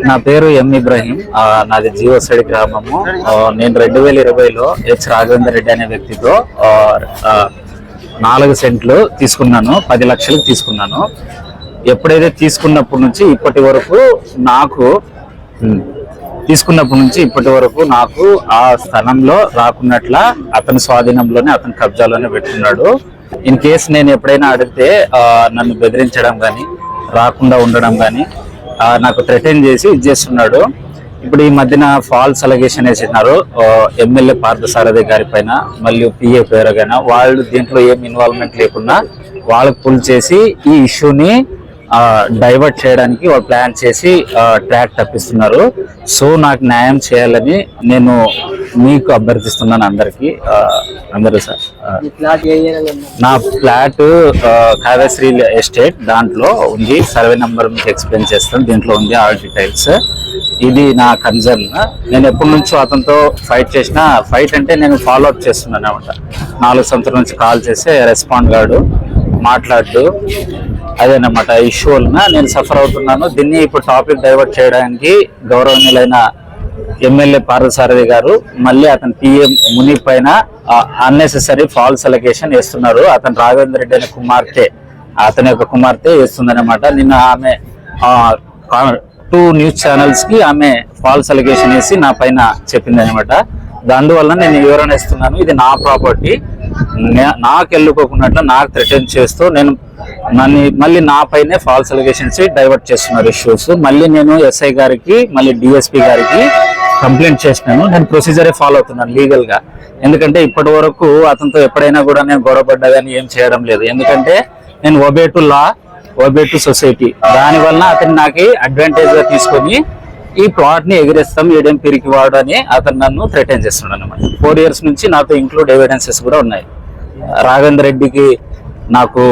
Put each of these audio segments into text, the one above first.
నా పేరు ఎం ఇబ్రాహీం. నాది జీవసడి గ్రామము. నేను 2020లో హెచ్ రాఘవేందర్ రెడ్డి అనే వ్యక్తితో 4 సెంట్లు తీసుకున్నాను. 10 లక్షలకు తీసుకున్నాను. ఎప్పుడైతే తీసుకున్నప్పటి నుంచి ఇప్పటి వరకు నాకు ఆ స్థలంలో రాకున్నట్ల అతని స్వాధీనంలోనే, అతని కబ్జాలోనే పెట్టుకున్నాడు. ఇన్ కేస్ నేను ఎప్పుడైనా అడిగితే నన్ను బెదిరించడం కానీ, రాకుండా ఉండడం కానీ, నాకు థ్రెటన్ చేసి ఇచ్చేస్తున్నాడు. ఇప్పుడు ఈ మధ్యన ఫాల్స్ అలిగేషన్ వేసినారు ఎమ్మెల్యే పార్థసారథి గారి పైన, మళ్ళీ పిఏ పేరుగైనా. వాళ్ళు దీంట్లో ఏం ఇన్వాల్వ్మెంట్ లేకుండా వాళ్ళకు పుల్ చేసి ఈ ఇష్యూని డైవర్ట్ చేయడానికి వాళ్ళు ప్లాన్ చేసి ట్రాక్ తప్పిస్తున్నారు. సో నాకు న్యాయం చేయాలని నేను మీకు అభ్యర్థిస్తున్నాను అందరికి. అందరూ సార్, నా ఫ్లాట్ కావ్యశ్రీ ఎస్టేట్ దాంట్లో ఉంది. సర్వే నెంబర్ మీకు ఎక్స్ప్లెయిన్ చేస్తాను, దీంట్లో ఉంది ఆల్ డీటెయిల్స్. ఇది నా కన్సర్న్. నేను ఎప్పటి నుంచో అతనితో ఫైట్ అంటే నేను ఫాలో అప్ చేస్తున్నాను అనమాట. 4 సంవత్సరాల నుంచి కాల్ చేస్తే రెస్పాండ్ కాడు, మాట్లాడు. అదేనమాట ఇష్యూ వలన నేను సఫర్ అవుతున్నాను. దీన్ని ఇప్పుడు టాపిక్ డైవర్ట్ చేయడానికి గౌరవనీయులైన ఎమ్మెల్యే పార్థసారథి గారు మళ్ళీ అతని పిఎం ముని పైన అన్నెసెసరీ ఫాల్స్ అలిగేషన్ వేస్తున్నారు. అతను రాఘవేంద్ర రెడ్డి అనే కుమార్తె, అతని యొక్క కుమార్తె వేస్తుందన్నమాట. నిన్న ఆమె 2 న్యూస్ ఛానల్స్ కి ఆమె ఫాల్స్ అలిగేషన్ వేసి నా పైన చెప్పింది అనమాట. దానివల్ల నేను వివరణ ఇస్తున్నాను. ఇది నా ప్రాపర్టీ, నాకు వెళ్ళుకోకున్నట్లు నాకు థ్రెటన్ చేస్తూ నన్ను మళ్ళీ నా పైనే ఫాల్స్ అలిగేషన్స్ డైవర్ట్ చేస్తున్నారు ఇష్యూస్. మళ్ళీ నేను ఎస్ఐ గారికి, మళ్ళీ డిఎస్పీ గారికి కంప్లైంట్ చేసినాను. నేను ప్రొసీజరే ఫాలో అవుతున్నాను లీగల్ గా. ఎందుకంటే ఇప్పటి వరకు అతనితో ఎప్పుడైనా కూడా నేను గొడవపడ్డా కానీ ఏం చేయడం లేదు. ఎందుకంటే నేను obey to law, obey to society. దానివల్ల అతను నాకు అడ్వాంటేజ్ గా తీసుకొని ఈ ప్లాట్ ని ఎగిరేస్తాం, ఏడేం పిరికి వాడు అని అతను నన్ను థ్రెటన్ చేస్తున్నాడు అనమాట. 4 years నుంచి నాతో ఇంక్లూడ్ ఎవిడెన్సెస్ కూడా ఉన్నాయి. రాఘవేంద్ర రెడ్డికి నాకు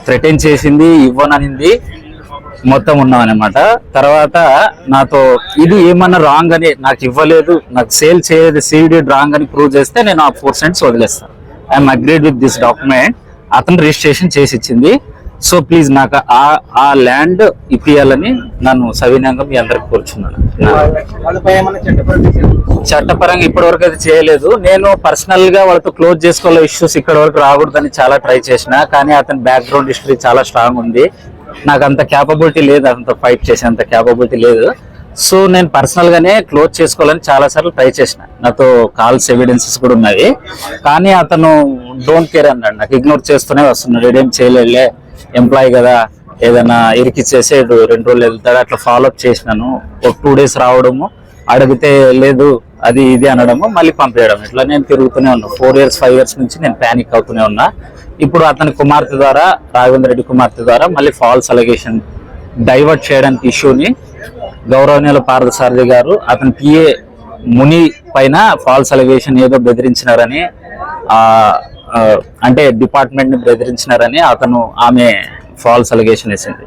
థ్రెటన్ చేసింది, ఇవ్వననింది మొత్తం ఉన్నామన్నమాట. తర్వాత నాతో ఇది ఏమన్నా రాంగ్ అని, నాకు ఇవ్వలేదు, నాకు సేల్ చేయలేదు, సీడెడ్ రాంగ్ అని ప్రూవ్ చేస్తే నేను ఆ 4 cents వదిలేస్తాను. I'm agreed with this document. అతను రిజిస్ట్రేషన్ చేసి ఇచ్చింది. సో ప్లీజ్ నాకు ఆ ల్యాండ్ ఇప్పియాలని నన్ను సవినయంగా మీ అందరికి కోరుచున్నాను. చట్టపరంగా ఇప్పటి వరకు అయితే చేయలేదు. నేను పర్సనల్ గా వాళ్ళతో క్లోజ్ చేసుకోవాలి, ఇష్యూస్ ఇక్కడ వరకు రాకూడదని చాలా ట్రై చేసిన. కానీ అతని బ్యాక్గ్రౌండ్ హిస్టరీ చాలా స్ట్రాంగ్ ఉంది. నాకు అంత క్యాపబిలిటీ లేదు, అంత ఫైట్ చేసేంత క్యాపబిలిటీ లేదు. సో నేను పర్సనల్ గానే క్లోజ్ చేసుకోవాలని చాలా సార్లు ట్రై చేసిన. నాతో కాల్స్ ఎవిడెన్సెస్ కూడా ఉన్నాయి. కానీ అతను డోంట్ కేర్ అన్నాడు, నాకు ఇగ్నోర్ చేస్తూనే వస్తున్నాడు. ఏదేం చేయలేదులే, ఎంప్లాయీ కదా, ఏదైనా ఇరికిచ్చేసి 2 రోజులు వెళ్తాడు. అట్లా ఫాలోఅప్ చేసినాను. ఒక 2 days రావడము, అడిగితే లేదు అది ఇది అనడము, మళ్ళీ పంపేయడం. ఇట్లా నేను తిరుగుతూనే ఉన్నా. 4 years 5 years నుంచి నేను ప్యానిక్ అవుతూనే ఉన్నా. ఇప్పుడు అతని కుమార్తె ద్వారా, రాఘవేంద్ర రెడ్డి కుమార్తె ద్వారా మళ్ళీ ఫాల్స్ అలిగేషన్ డైవర్ట్ చేయడానికి ఇష్యూని గౌరవనీయుల పార్థసారథి గారు అతని పిఏ ముని పైన ఫాల్స్ అలిగేషన్ ఏదో బెదిరించినారని, అంటే డిపార్ట్మెంట్ ని బెదిరించినారని ఆమె ఫాల్స్ అలిగేషన్ వేసింది.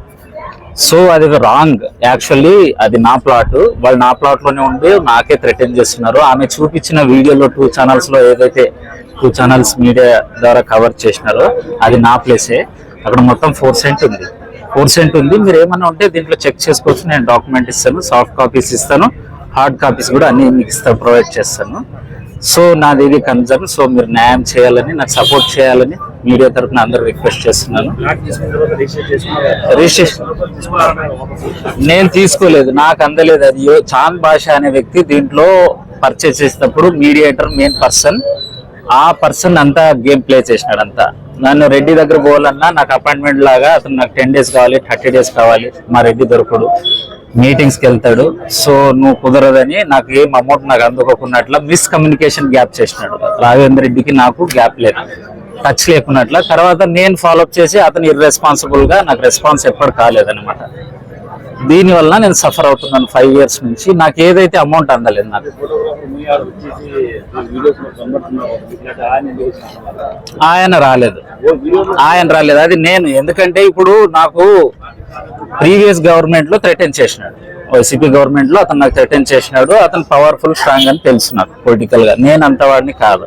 సో అది రాంగ్. యాక్చువల్లీ అది నా ప్లాట్. వాళ్ళు నా ప్లాట్ లోనే ఉండి నాకే థ్రెటన్ చేస్తున్నారు. ఆమె చూపించిన వీడియోలో 2 channels లో ఏదైతే 2 channels మీడియా ద్వారా కవర్ చేసినారో అది నా ప్లేసే. అక్కడ మొత్తం 4 cents ఉంది. 4 cents ఉంది. మీరు ఏమన్నా ఉంటే దీంట్లో చెక్ చేసుకోవచ్చు. నేను డాక్యుమెంట్ ఇస్తాను, సాఫ్ట్ కాపీస్ ఇస్తాను, హార్డ్ కాపీస్ కూడా అన్ని మీకు ప్రొవైడ్ చేస్తాను. సో నాది ఇది కన్సర్న్. సో మీరు న్యాయం చేయాలని, నాకు సపోర్ట్ చేయాలని మీడియా తరఫున అందరూ రిక్వెస్ట్ చేస్తున్నాను. రిజిస్ట్రేషన్ నేను తీసుకోలేదు, నాకు అందలేదు. అది చాంద్ బాషా అనే వ్యక్తి దీంట్లో పర్చేస్ చేసేటప్పుడు మీడియేటర్, మెయిన్ పర్సన్, ఆ పర్సన్ అంతా గేమ్ ప్లే చేసినాడు. అంతా నన్ను రెడ్డి దగ్గర పోవాలన్నా నాకు అపాయింట్మెంట్ లాగా అతను నాకు 10 days కావాలి, 30 days కావాలి. మా రెడ్డి దొరకడు, మీటింగ్స్కి వెళ్తాడు. సో నువ్వు కుదరదని నాకు ఏం అమౌంట్ నాకు అందుకోకున్నట్ల మిస్కమ్యూనికేషన్ గ్యాప్ చేసినాడు. రాఘవేంద్ర రెడ్డికి నాకు గ్యాప్ లేదు, టచ్ లేకున్నట్ల. తర్వాత నేను ఫాలోఅప్ చేసి అతను ఇర్రెస్పాన్సిబుల్ గా నాకు రెస్పాన్స్ ఎప్పుడు కాలేదన్నమాట. దీనివల్ల నేను సఫర్ అవుతున్నాను 5 years నుంచి. నాకు ఏదైతే అమౌంట్ అందలేదు. నాకు ఆయన రాలేదు. అది నేను. ఎందుకంటే ఇప్పుడు నాకు ప్రీవియస్ గవర్నమెంట్ లో థ్రెటన్ చేసినాడు. వైసీపీ గవర్నమెంట్ లో అతను నాకు థ్రెటన్ చేసినాడు. అతను పవర్ఫుల్ స్ట్రాంగ్ అని తెలుసు నాకు పొలిటికల్ గా. నేను అంతవాడిని కాదు.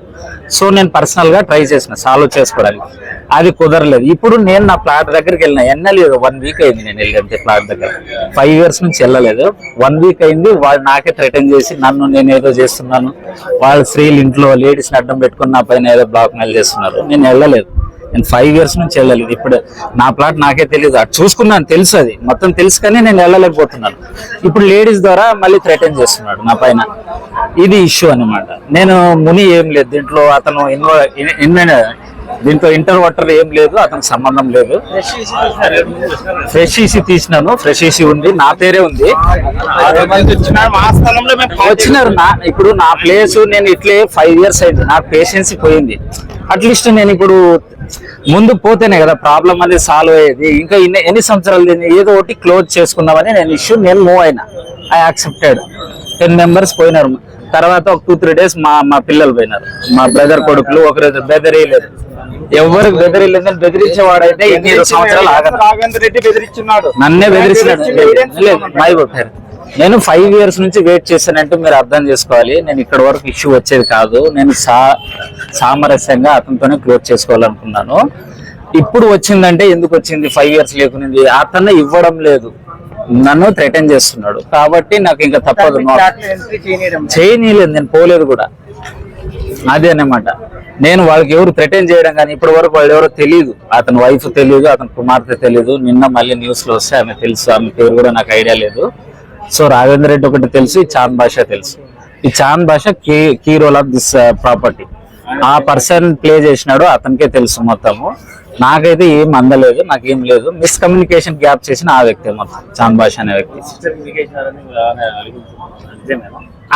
సో నేను పర్సనల్ గా ట్రై చేసిన సాల్వ్ చేసుకోవడానికి, అది కుదరలేదు. ఇప్పుడు నేను నా ప్లాట్ దగ్గరికి వెళ్ళిన ఎన్నలేదు, 1 వీక్ అయింది నేను వెళ్ళి అంతే ప్లాట్ దగ్గర. 5 years నుంచి వెళ్ళలేదు, 1 వీక్ అయింది. వాళ్ళు నాకే థ్రెటన్ చేసి నన్ను నేను ఏదో చేస్తున్నాను, వాళ్ళు స్త్రీలు ఇంట్లో లేడీస్ని అడ్డం పెట్టుకుని నా పైన ఏదో బ్లాక్ మెయిల్ చేస్తున్నారు. నేను వెళ్ళలేదు, నేను 5 years నుంచి వెళ్ళలేదు. ఇప్పుడు నా ప్లాట్ నాకే తెలియదు, అటు చూసుకున్నాను, తెలుసు, అది మొత్తం తెలుసు, కానీ నేను వెళ్ళలేకపోతున్నాను. ఇప్పుడు లేడీస్ ద్వారా మళ్ళీ థ్రెటన్ చేస్తున్నాడు నా పైన. ఇది ఇష్యూ అనమాట. నేను ముని ఏం లేదు దీంట్లో, అతను దీంట్లో ఇంటర్ వాటర్ ఏం లేదు, అతనికి సంబంధం లేదు. ఫ్రెష్ ఈసీ తీసినాను, ఫ్రెష్ ఈసీ ఉంది, నా పేరే ఉంది. వచ్చినారు ఇప్పుడు నా ప్లేస్, నేను ఇట్లే 5 years అయింది, నా పేషెన్సీ పోయింది. అట్లీస్ట్ నేను ఇప్పుడు ముందు పోతేనే కదా ప్రాబ్లం అనేది సాల్వ్ అయ్యేది. ఇంకా ఎన్ని సంవత్సరాలు ఏదో ఒకటి క్లోజ్ చేసుకుందామని నేను మూవ్ అయినా. I accepted. 10 members పోయినారు. తర్వాత ఒక 2-3 days మా పిల్లలు పోయినారు, మా బ్రదర్ కొడుకులు. ఒకరు బెదరీలేదు, ఎవరికి బెదిరిందని బెదిరించేవాడైతే ఎన్ని సంవత్సరాలు నన్నే బెదిరిస్తున్నాడు. నేను 5 years నుంచి వెయిట్ చేశానంటూ మీరు అర్థం చేసుకోవాలి. నేను ఇక్కడ వరకు ఇష్యూ వచ్చేది కాదు. నేను సామరస్యంగా అతనితోనే క్లోజ్ చేసుకోవాలనుకున్నాను. ఇప్పుడు వచ్చిందంటే ఎందుకు వచ్చింది? 5 years లేకునింది. అతను ఇవ్వడం లేదు, నన్ను థ్రెటన్ చేస్తున్నాడు. కాబట్టి నాకు ఇంకా తప్పదు, చేయనీయలేదు, నేను పోలేదు కూడా. అదే అన్నమాట. నేను వాళ్ళకి ఎవరు థ్రెటన్ చేయడం కానీ ఇప్పటి వరకు వాళ్ళు ఎవరో తెలియదు. అతని వైఫ్ తెలియదు, అతని కుమార్తె తెలియదు. నిన్న మళ్ళీ న్యూస్ లో వస్తే ఆమె తెలుసు, ఆమె పేరు కూడా నాకు ఐడియా లేదు. సో రాఘవేంద్ర రెడ్డి ఒకటి తెలుసు, ఈ చాంద్ భాష తెలుసు. ఈ Chand Basha key role of this property. ఆ పర్సన్ ప్లే చేసినాడు, అతనికే తెలుసు మొత్తము. నాకైతే ఏం అందలేదు, నాకేం లేదు. మిస్కమ్యూనికేషన్ గ్యాప్ చేసిన ఆ వ్యక్తి మొత్తం, చాంద్ భాష అనే వ్యక్తి.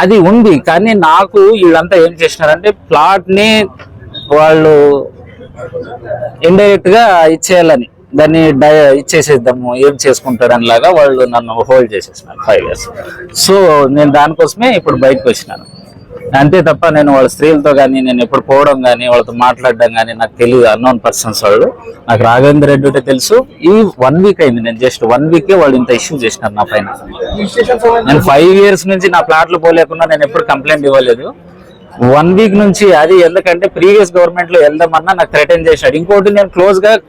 అది ఉంది, కానీ నాకు వీళ్ళంతా ఏం చేసినారంటే ప్లాట్ ని వాళ్ళు ఇండైరెక్ట్ గా ఇచ్చేయాలని, దాన్ని ఇచ్చేసేద్దాము, ఏం చేసుకుంటారని లాగా వాళ్ళు నన్ను హోల్డ్ చేసేసినారు 5 years. సో నేను దానికోసమే ఇప్పుడు బయటకు వచ్చినాను అంతే తప్ప నేను వాళ్ళ స్త్రీలతో కానీ నేను ఎప్పుడు పోవడం కానీ వాళ్ళతో మాట్లాడడం కానీ నాకు తెలియదు. అన్నోన్ పర్సన్స్ వాళ్ళు. నాకు రాఘవేంద్ర రెడ్డి అంటే తెలుసు. ఈ 1 week అయింది, నేను జస్ట్ 1 week వాళ్ళు ఇంత ఇష్యూ చేసినారు నా పైన. నేను 5 years నుంచి నా ప్లాట్లు పోలేకుండా నేను ఎప్పుడు కంప్లైంట్ ఇవ్వలేదు. 1 week నుంచి, అది ఎందుకంటే ప్రీవియస్ గవర్నమెంట్ లో వెళ్దామన్నా నాకు థ్రెటన్ చేశాడు. ఇంకోటి నేను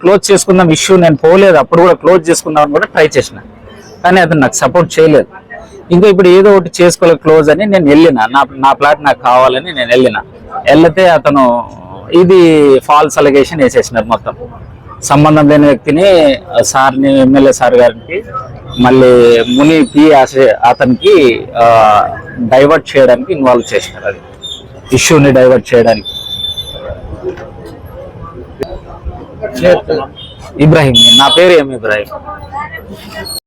క్లోజ్ చేసుకుందాం ఇష్యూ, నేను పోలేదు, అప్పుడు కూడా క్లోజ్ చేసుకుందామని కూడా ట్రై చేసిన, కానీ అతను నాకు సపోర్ట్ చేయలేదు. ఇంకా ఇప్పుడు ఏదో ఒకటి చేసుకోవాలి క్లోజ్ అని నేను వెళ్ళిన, నా ప్లాట్ నాకు కావాలని నేను వెళ్తే అతను ఇది ఫాల్స్ అలిగేషన్ వేసేసినారు మొత్తం. సంబంధం లేని వ్యక్తిని సార్ని, ఎమ్మెల్యే సార్ గారికి, మళ్ళీ ముని అతనికి డైవర్ట్ చేయడానికి ఇన్వాల్వ్ చేసినారు. అది ఇష్యూని డైవర్ట్ చేయడానికి. ఇబ్రాహీం, నా పేరు ఇబ్రాహీం.